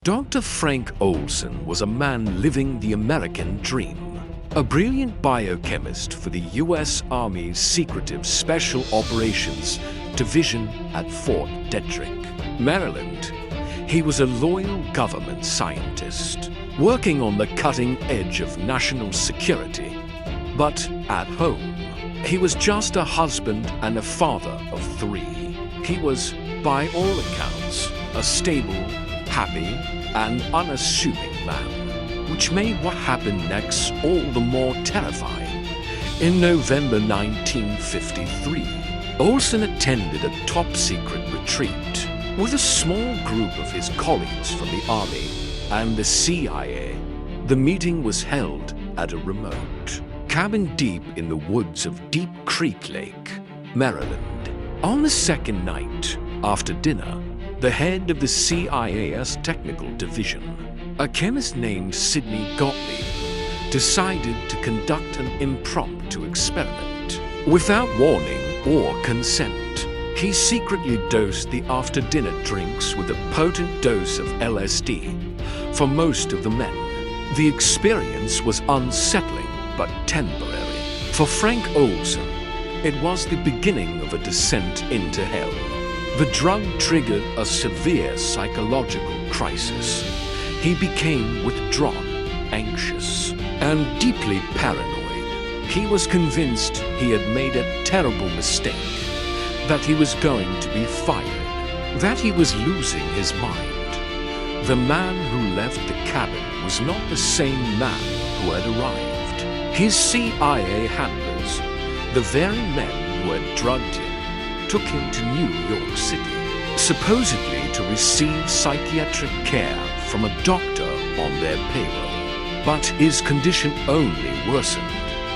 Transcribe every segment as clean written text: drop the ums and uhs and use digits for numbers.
Dr. Frank Olson was a man living the American dream. A brilliant biochemist for the U.S. Army's secretive Special Operations Division at Fort Detrick, Maryland. He was a loyal government scientist, working on the cutting edge of national security. But at home, he was just a husband and a father of 3. He was, by all accounts, a stable, happy, and unassuming man, which made what happened next all the more terrifying. In November 1953, Olson attended a top-secret retreat with a small group of his colleagues from the Army and the CIA. The meeting was held at a remote cabin deep in the woods of Deep Creek Lake, Maryland. On the second night, after dinner, the head of the CIA's technical division, a chemist named Sidney Gottlieb, decided to conduct an impromptu experiment. Without warning or consent, he secretly dosed the after-dinner drinks with a potent dose of LSD for most of the men. The experience was unsettling but temporary. For Frank Olson, it was the beginning of a descent into hell. The drug triggered a severe psychological crisis. He became withdrawn, anxious, and deeply paranoid. He was convinced he had made a terrible mistake, that he was going to be fired, that he was losing his mind. The man who left the cabin was not the same man who had arrived. His CIA handlers, the very men who had drugged him, took him to New York City, supposedly to receive psychiatric care from a doctor on their payroll. But his condition only worsened.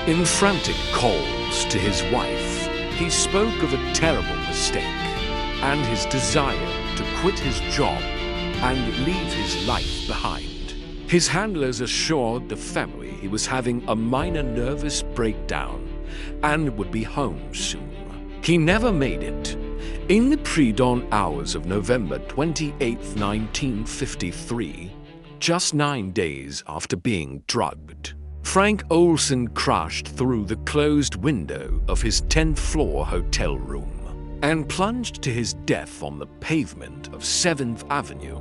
In frantic calls to his wife, he spoke of a terrible mistake and his desire to quit his job and leave his life behind. His handlers assured the family he was having a minor nervous breakdown and would be home soon. He never made it. In the pre-dawn hours of November 28, 1953, just 9 days after being drugged, Frank Olson crashed through the closed window of his 10th-floor hotel room and plunged to his death on the pavement of 7th Avenue.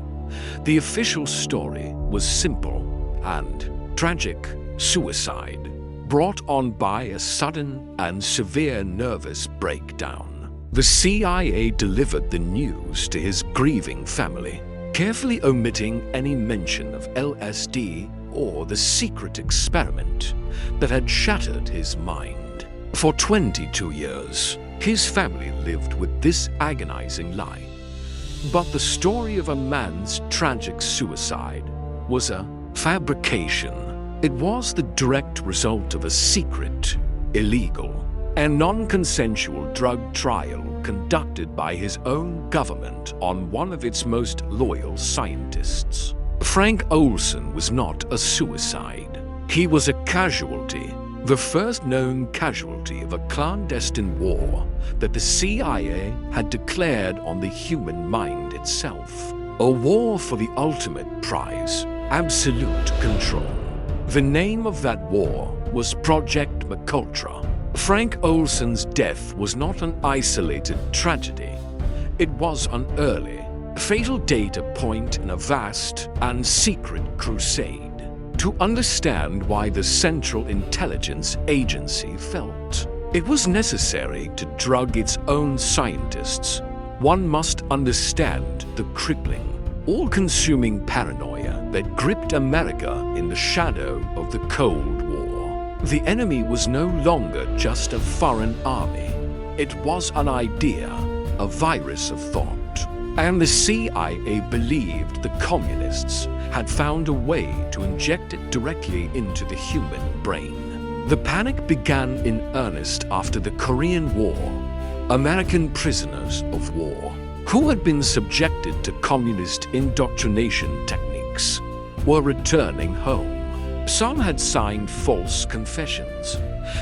The official story was simple and tragic: suicide, brought on by a sudden and severe nervous breakdown. The CIA delivered the news to his grieving family, carefully omitting any mention of LSD or the secret experiment that had shattered his mind. For 22 years, his family lived with this agonizing lie. But the story of a man's tragic suicide was a fabrication. It was the direct result of a secret, illegal, and non-consensual drug trial conducted by his own government on one of its most loyal scientists. Frank Olson was not a suicide. He was a casualty, the first known casualty of a clandestine war that the CIA had declared on the human mind itself. A war for the ultimate prize, absolute control. The name of that war was Project MKUltra. Frank Olson's death was not an isolated tragedy. It was an early, fatal data point in a vast and secret crusade. To understand why the Central Intelligence Agency felt it was necessary to drug its own scientists, one must understand the crippling, all-consuming paranoia that gripped America in the shadow of the Cold War. The enemy was no longer just a foreign army. It was an idea, a virus of thought. And the CIA believed the communists had found a way to inject it directly into the human brain. The panic began in earnest after the Korean War. American prisoners of war, who had been subjected to communist indoctrination techniques, were returning home. Some had signed false confessions.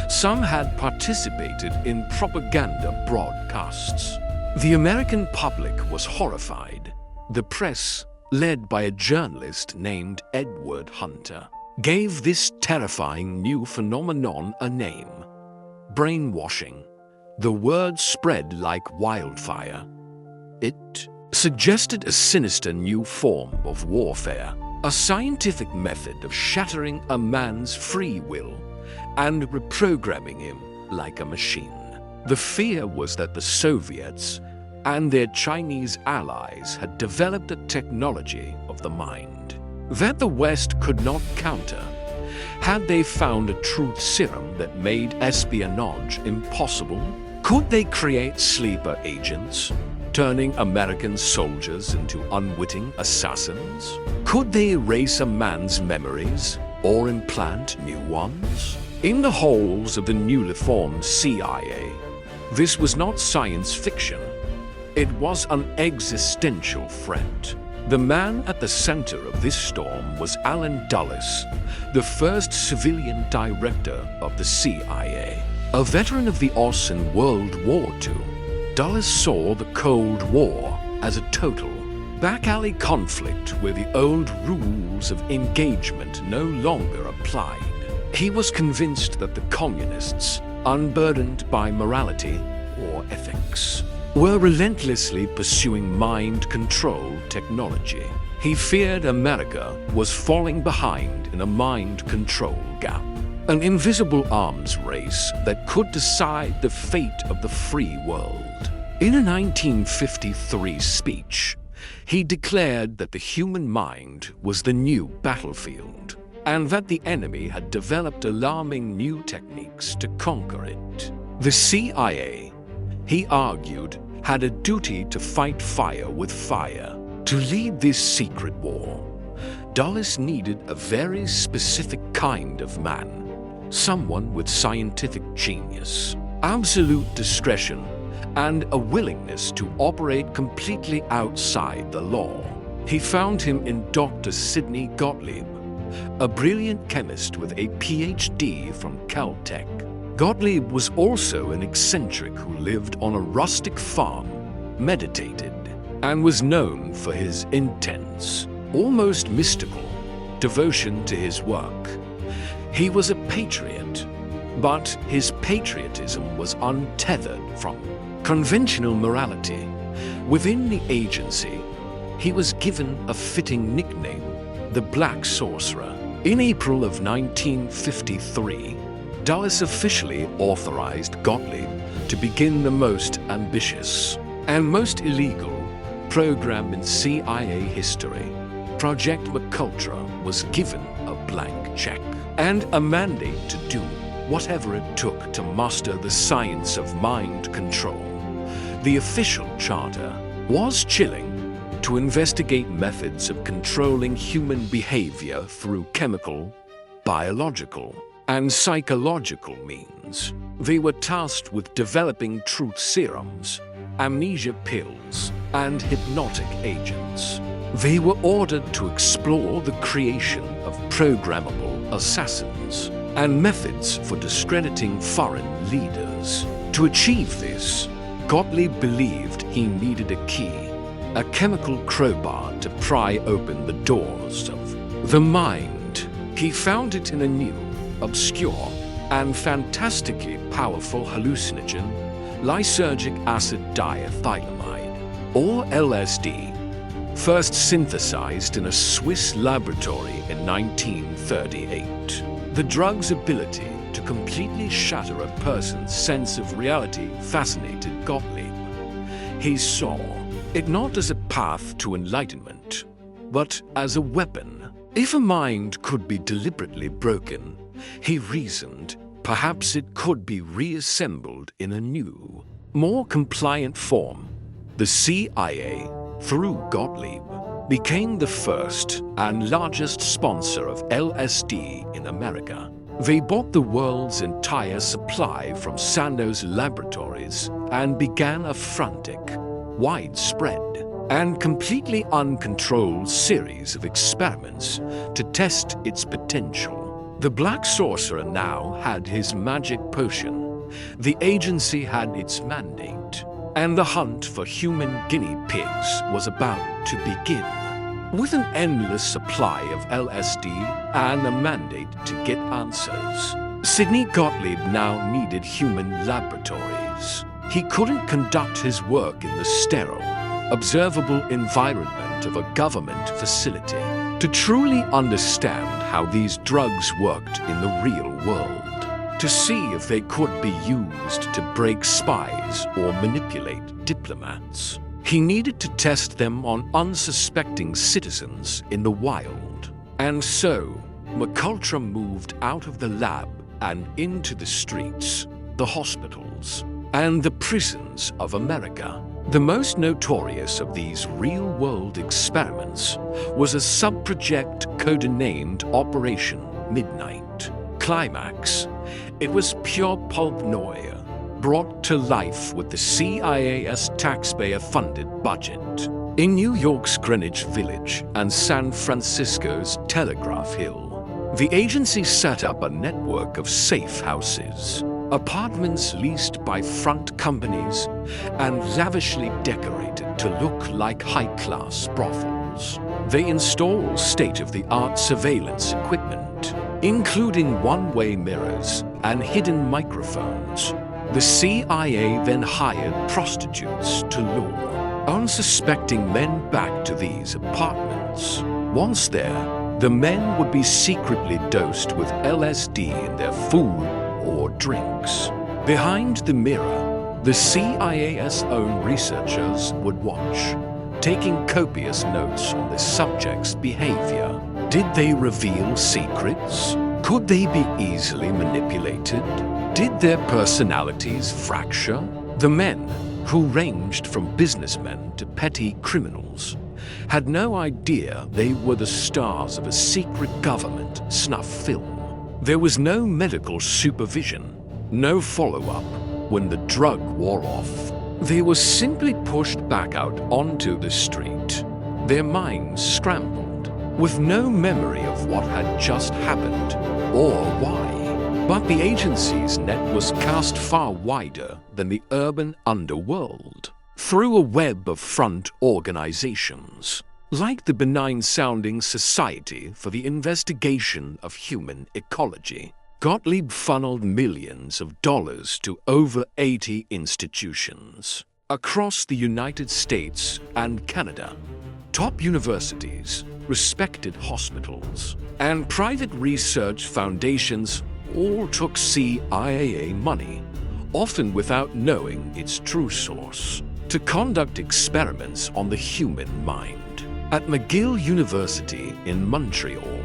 Some had participated in propaganda broadcasts. The American public was horrified. The press led by a journalist named Edward Hunter, gave this terrifying new phenomenon a name: brainwashing. The word spread like wildfire. It suggested a sinister new form of warfare, a scientific method of shattering a man's free will and reprogramming him like a machine. The fear was that the Soviets and their Chinese allies had developed a technology of the mind that the West could not counter. Had they found a truth serum that made espionage impossible? Could they create sleeper agents, turning American soldiers into unwitting assassins? Could they erase a man's memories or implant new ones? In the halls of the newly formed CIA, this was not science fiction. It was an existential threat. The man at the center of this storm was Allen Dulles, the first civilian director of the CIA. A veteran of the OSS in World War II, Dulles saw the Cold War as a total back-alley conflict where the old rules of engagement no longer applied. He was convinced that the communists, unburdened by morality or ethics, were relentlessly pursuing mind control technology. He feared America was falling behind in a mind control gap, an invisible arms race that could decide the fate of the free world. In a 1953 speech, he declared that the human mind was the new battlefield, and that the enemy had developed alarming new techniques to conquer it. The CIA, he argued, had a duty to fight fire with fire. To lead this secret war, Dulles needed a very specific kind of man, someone with scientific genius, absolute discretion, and a willingness to operate completely outside the law. He found him in Dr. Sidney Gottlieb, a brilliant chemist with a PhD from Caltech. Gottlieb was also an eccentric who lived on a rustic farm, meditated, and was known for his intense, almost mystical, devotion to his work. He was a patriot, but his patriotism was untethered from conventional morality. Within the agency, he was given a fitting nickname, the Black Sorcerer. In April of 1953, Dulles officially authorized Gottlieb to begin the most ambitious and most illegal program in CIA history. Project MKUltra was given a blank check and a mandate to do whatever it took to master the science of mind control. The official charter was chilling: to investigate methods of controlling human behavior through chemical, biological, and psychological means. They were tasked with developing truth serums, amnesia pills, and hypnotic agents. They were ordered to explore the creation of programmable assassins and methods for discrediting foreign leaders. To achieve this, Gottlieb believed he needed a key, a chemical crowbar to pry open the doors of the mind. He found it in a new, obscure, and fantastically powerful hallucinogen, lysergic acid diethylamide, or LSD, first synthesized in a Swiss laboratory in 1938. The drug's ability to completely shatter a person's sense of reality fascinated Gottlieb. He saw it not as a path to enlightenment, but as a weapon. If a mind could be deliberately broken, he reasoned, perhaps it could be reassembled in a new, more compliant form. The CIA, through Gottlieb, became the first and largest sponsor of LSD in America. They bought the world's entire supply from Sandoz Laboratories and began a frantic, widespread, and completely uncontrolled series of experiments to test its potential. The Black Sorcerer now had his magic potion, the agency had its mandate, and the hunt for human guinea pigs was about to begin. With an endless supply of LSD and a mandate to get answers, Sidney Gottlieb now needed human laboratories. He couldn't conduct his work in the sterile, observable environment of a government facility to truly understand how these drugs worked in the real world, to see if they could be used to break spies or manipulate diplomats. He needed to test them on unsuspecting citizens in the wild. And so, MKUltra moved out of the lab and into the streets, the hospitals, and the prisons of America. The most notorious of these real-world experiments was a sub-project codenamed Operation Midnight Climax. It was pure paranoia, brought to life with the CIA's taxpayer-funded budget. In New York's Greenwich Village and San Francisco's Telegraph Hill, the agency set up a network of safe houses, apartments leased by front companies and lavishly decorated to look like high-class brothels. They installed state-of-the-art surveillance equipment, including one-way mirrors and hidden microphones. The CIA then hired prostitutes to lure unsuspecting men back to these apartments. Once there, the men would be secretly dosed with LSD in their food or drinks. Behind the mirror, the CIA's own researchers would watch, taking copious notes on the subject's behavior. Did they reveal secrets? Could they be easily manipulated? Did their personalities fracture? The men, who ranged from businessmen to petty criminals, had no idea they were the stars of a secret government snuff film. There was no medical supervision, no follow-up when the drug wore off. They were simply pushed back out onto the street, their minds scrambled, with no memory of what had just happened or why. But the agency's net was cast far wider than the urban underworld, through a web of front organizations, like the benign-sounding Society for the Investigation of Human Ecology. Gottlieb funneled millions of dollars to over 80 institutions across the United States and Canada, top universities, respected hospitals, and private research foundations all took CIA money, often without knowing its true source, to conduct experiments on the human mind. At McGill University in Montreal,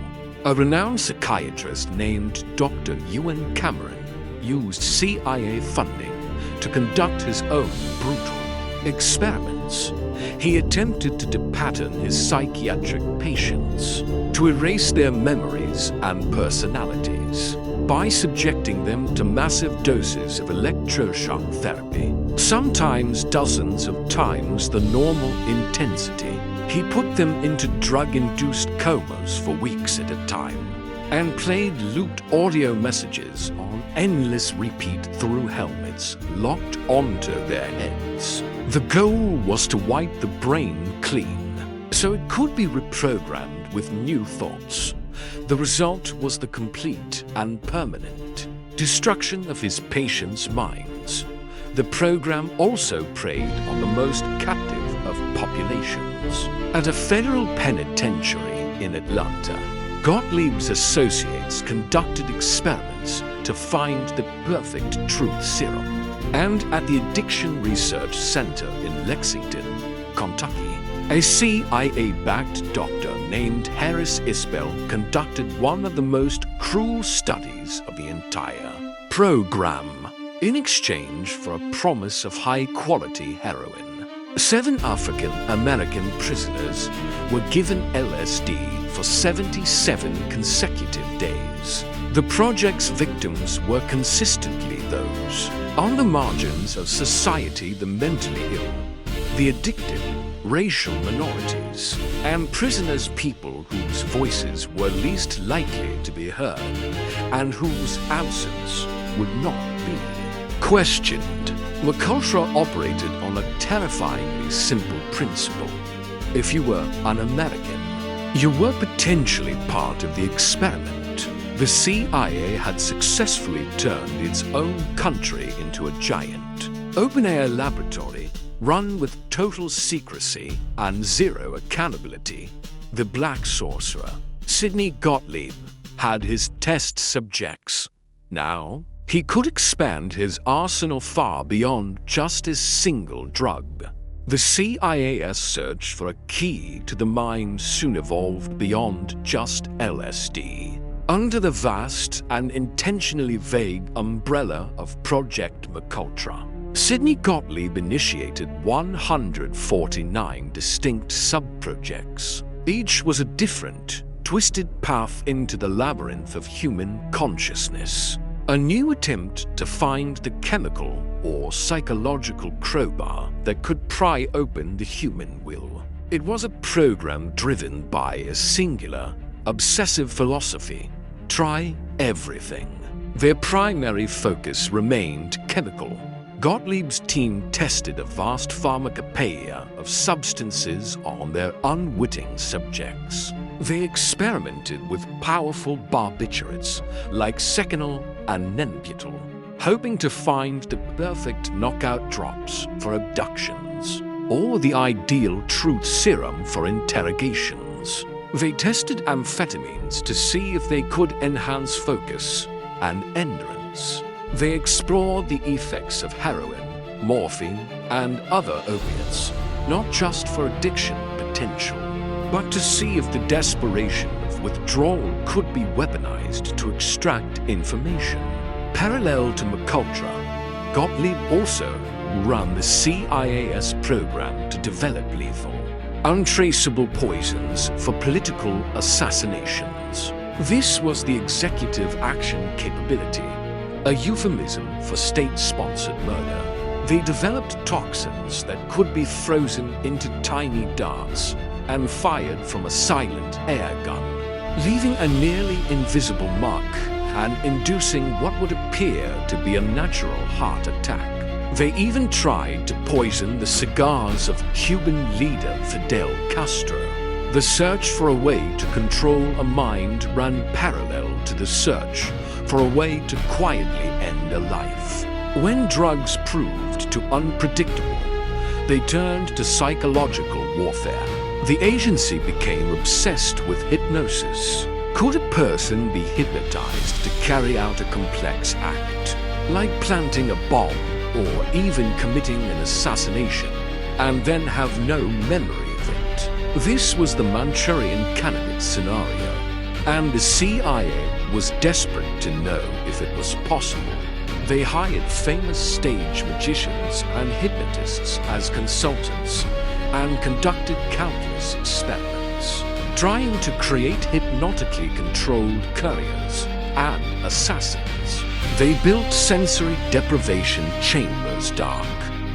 a renowned psychiatrist named Dr. Ewan Cameron used CIA funding to conduct his own brutal experiments. He attempted to depattern his psychiatric patients, to erase their memories and personalities, by subjecting them to massive doses of electroshock therapy, sometimes dozens of times the normal intensity. He put them into drug-induced comas for weeks at a time, and played looped audio messages on endless repeat through helmets locked onto their heads. The goal was to wipe the brain clean, so it could be reprogrammed with new thoughts. The result was the complete and permanent destruction of his patients' minds. The program also preyed on the most captive of populations. At a federal penitentiary in Atlanta, Gottlieb's associates conducted experiments to find the perfect truth serum. And at the Addiction Research Center in Lexington, Kentucky, a CIA-backed doctor named Harris Isbell conducted one of the most cruel studies of the entire program. In exchange for a promise of high-quality heroin, 7 African-American prisoners were given LSD for 77 consecutive days. The project's victims were consistently those on the margins of society, the mentally ill, the addicted, racial minorities, and prisoners people whose voices were least likely to be heard and whose absence would not be questioned. MKUltra operated on a terrifyingly simple principle. If you were un-American, You were potentially part of the experiment. The CIA had successfully turned its own country into a giant, open-air laboratory run with total secrecy and zero accountability. The Black Sorcerer, Sidney Gottlieb, had his test subjects. Now, he could expand his arsenal far beyond just his single drug. The CIA's search for a key to the mind soon evolved beyond just LSD. Under the vast and intentionally vague umbrella of Project MKUltra, Sidney Gottlieb initiated 149 distinct sub-projects. Each was a different, twisted path into the labyrinth of human consciousness. A new attempt to find the chemical or psychological crowbar that could pry open the human will. It was a program driven by a singular, obsessive philosophy: try everything. Their primary focus remained chemical. Gottlieb's team tested a vast pharmacopoeia of substances on their unwitting subjects. They experimented with powerful barbiturates like seconal and nenbutyl, hoping to find the perfect knockout drops for abductions, or the ideal truth serum for interrogations. They tested amphetamines to see if they could enhance focus and endurance. They explored the effects of heroin, morphine, and other opiates, not just for addiction potential, but to see if the desperation of withdrawal could be weaponized to extract information. Parallel to MKUltra, Gottlieb also ran the CIA's program to develop lethal, untraceable poisons for political assassinations. This was the executive action capability, a euphemism for state-sponsored murder. They developed toxins that could be frozen into tiny darts and fired from a silent air gun, leaving a nearly invisible mark and inducing what would appear to be a natural heart attack. They even tried to poison the cigars of Cuban leader Fidel Castro. The search for a way to control a mind ran parallel to the search for a way to quietly end a life. When drugs proved too unpredictable, they turned to psychological warfare. The agency became obsessed with hypnosis. Could a person be hypnotized to carry out a complex act, like planting a bomb or even committing an assassination, and then have no memory of it? This was the Manchurian candidate scenario, and the CIA was desperate to know if it was possible. They hired famous stage magicians and hypnotists as consultants and conducted countless experiments, trying to create hypnotically controlled couriers and assassins. They built sensory deprivation chambers, dark,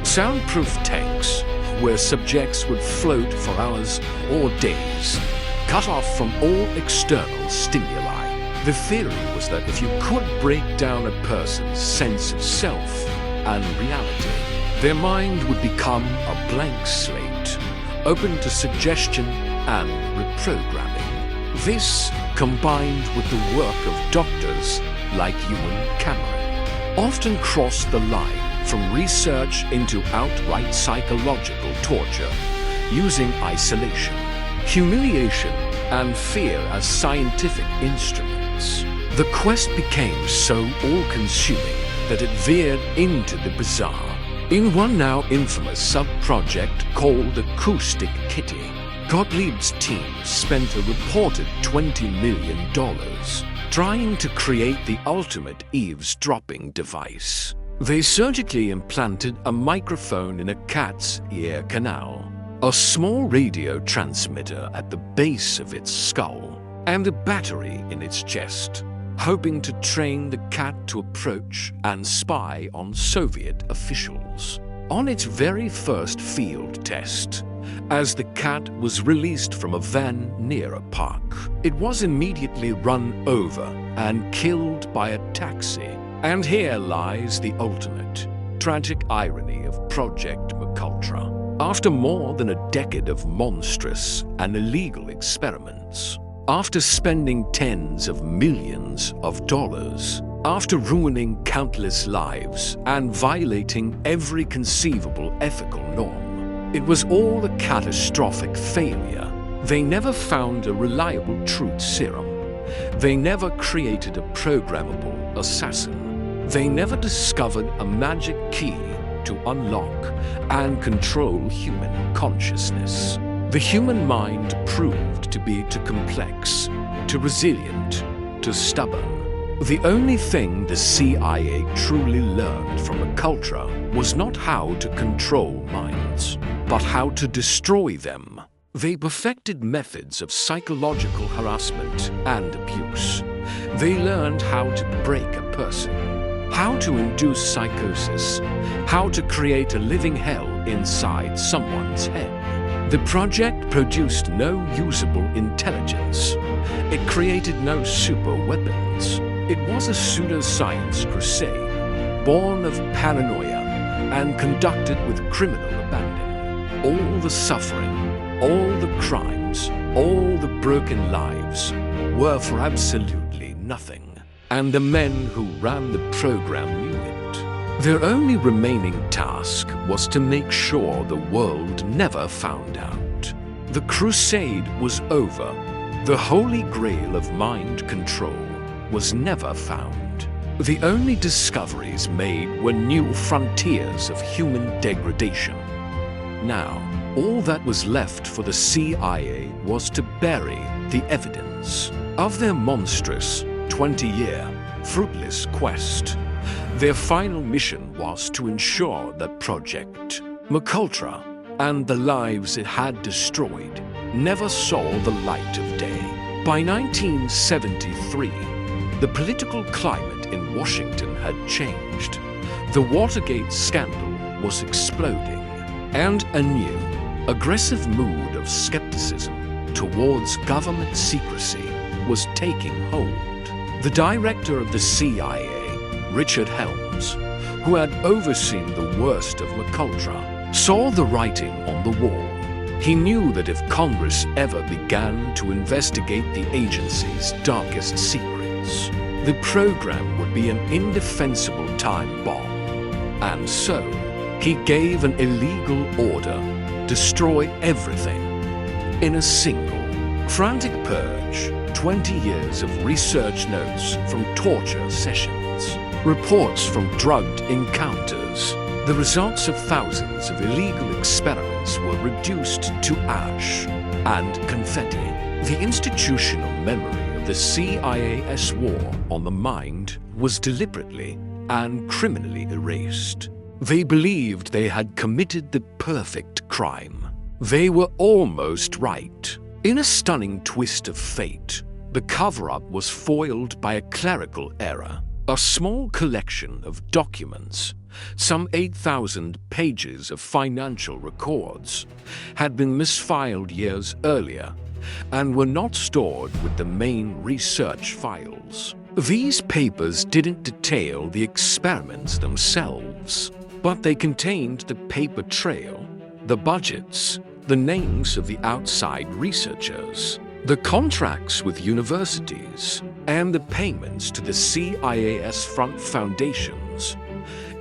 soundproof tanks where subjects would float for hours or days, cut off from all external stimuli. The theory was that if you could break down a person's sense of self and reality, their mind would become a blank slate, open to suggestion and reprogramming. This, combined with the work of doctors like Ewan Cameron, often crossed the line from research into outright psychological torture, using isolation, humiliation, and fear as scientific instruments. The quest became so all-consuming that it veered into the bizarre. In one now infamous sub-project called Acoustic Kitty, Gottlieb's team spent a reported $20 million trying to create the ultimate eavesdropping device. They surgically implanted a microphone in a cat's ear canal, a small radio transmitter at the base of its skull, and a battery in its chest, hoping to train the cat to approach and spy on Soviet officials. On its very first field test, as the cat was released from a van near a park, it was immediately run over and killed by a taxi. And here lies the ultimate, tragic irony of Project MKUltra. After more than a decade of monstrous and illegal experiments, after spending tens of millions of dollars, after ruining countless lives and violating every conceivable ethical norm, it was all a catastrophic failure. They never found a reliable truth serum. They never created a programmable assassin. They never discovered a magic key to unlock and control human consciousness. The human mind proved to be too complex, too resilient, too stubborn. The only thing the CIA truly learned from MKUltra was not how to control minds, but how to destroy them. They perfected methods of psychological harassment and abuse. They learned how to break a person, how to induce psychosis, how to create a living hell inside someone's head. The project produced no usable intelligence. It created no super weapons. It was a pseudoscience crusade, born of paranoia and conducted with criminal abandon. All the suffering, all the crimes, all the broken lives were for absolutely nothing. And the men who ran the program knew it. Their only remaining task was to make sure the world never found out. The crusade was over. The holy grail of mind control was never found. The only discoveries made were new frontiers of human degradation. Now, all that was left for the CIA was to bury the evidence of their monstrous 20-year fruitless quest. Their final mission was to ensure that Project MKUltra and the lives it had destroyed never saw the light of day. By 1973, the political climate in Washington had changed. The Watergate scandal was exploding, and a new, aggressive mood of skepticism towards government secrecy was taking hold. The director of the CIA, Richard Helms, who had overseen the worst of MKUltra, saw the writing on the wall. He knew that if Congress ever began to investigate the agency's darkest secrets, the program would be an indefensible time bomb. And so, he gave an illegal order: destroy everything in a single, frantic purge. 20 years of research notes from torture sessions, reports from drugged encounters, the results of thousands of illegal experiments were reduced to ash and confetti. The institutional memory of the CIA's war on the mind was deliberately and criminally erased. They believed they had committed the perfect crime. They were almost right. In a stunning twist of fate, the cover-up was foiled by a clerical error. A small collection of documents, some 8,000 pages of financial records, had been misfiled years earlier and were not stored with the main research files. These papers didn't detail the experiments themselves, but they contained the paper trail, the budgets, the names of the outside researchers, the contracts with universities, and the payments to the CIA's front foundations.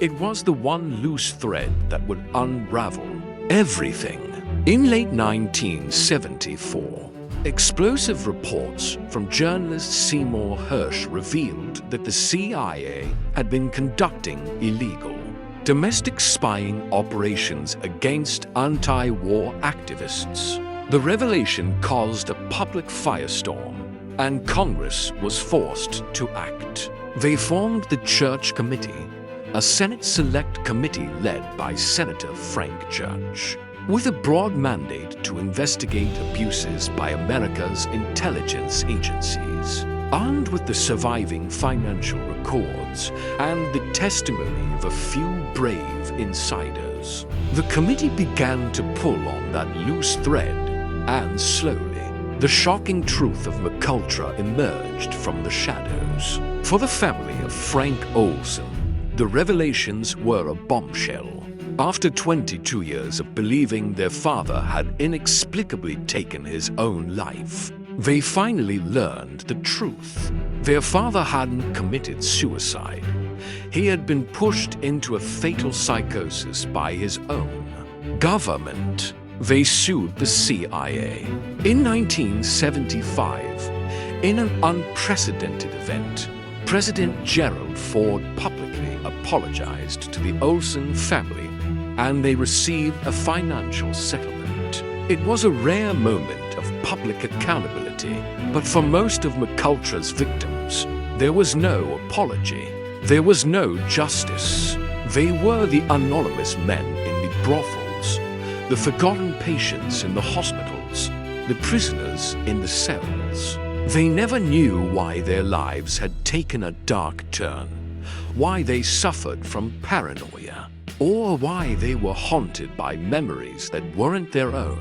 It was the one loose thread that would unravel everything. In late 1974, explosive reports from journalist Seymour Hersh revealed that the CIA had been conducting illegal, domestic spying operations against anti-war activists. The revelation caused a public firestorm, and Congress was forced to act. They formed the Church Committee, a Senate Select Committee led by Senator Frank Church, with a broad mandate to investigate abuses by America's intelligence agencies. Armed with the surviving financial records and the testimony of a few brave insiders, the committee began to pull on that loose thread, and slowly, the shocking truth of MKUltra emerged from the shadows. For the family of Frank Olson, the revelations were a bombshell. After 22 years of believing their father had inexplicably taken his own life, they finally learned the truth. Their father hadn't committed suicide. He had been pushed into a fatal psychosis by his own government. They sued the CIA. In 1975, in an unprecedented event, President Gerald Ford publicly apologized to the Olson family, and they received a financial settlement. It was a rare moment of public accountability, but for most of MKUltra's victims, there was no apology. There was no justice. They were the anonymous men in the brothels, the forgotten patients in the hospitals, the prisoners in the cells. They never knew why their lives had taken a dark turn, why they suffered from paranoia, or why they were haunted by memories that weren't their own.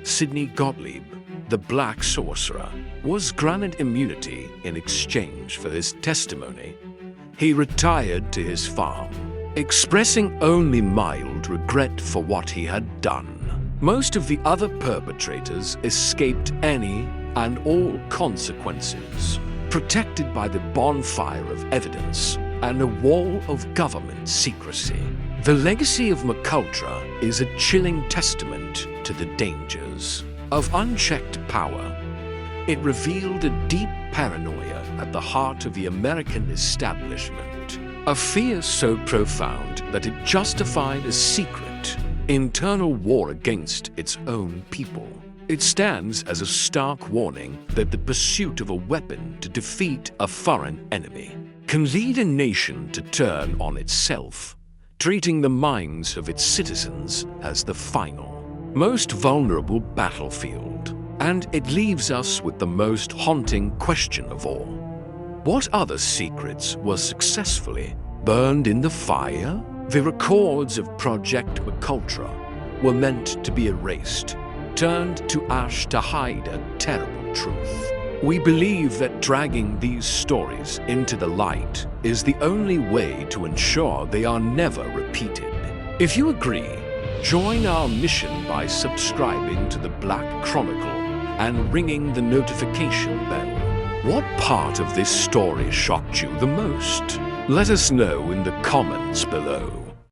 Sidney Gottlieb, the Black Sorcerer, was granted immunity in exchange for his testimony. He retired to his farm, expressing only mild regret for what he had done. Most of the other perpetrators escaped any and all consequences, protected by the bonfire of evidence and a wall of government secrecy. The legacy of MKUltra is a chilling testament to the dangers of unchecked power. It revealed a deep paranoia at the heart of the American establishment, a fear so profound that it justified a secret, internal war against its own people. It stands as a stark warning that the pursuit of a weapon to defeat a foreign enemy can lead a nation to turn on itself, treating the minds of its citizens as the final, most vulnerable battlefield. And it leaves us with the most haunting question of all. What other secrets were successfully burned in the fire? The records of Project MKUltra were meant to be erased, turned to ash to hide a terrible truth. We believe that dragging these stories into the light is the only way to ensure they are never repeated. If you agree, join our mission by subscribing to the Black Chronicle and ringing the notification bell. What part of this story shocked you the most? Let us know in the comments below.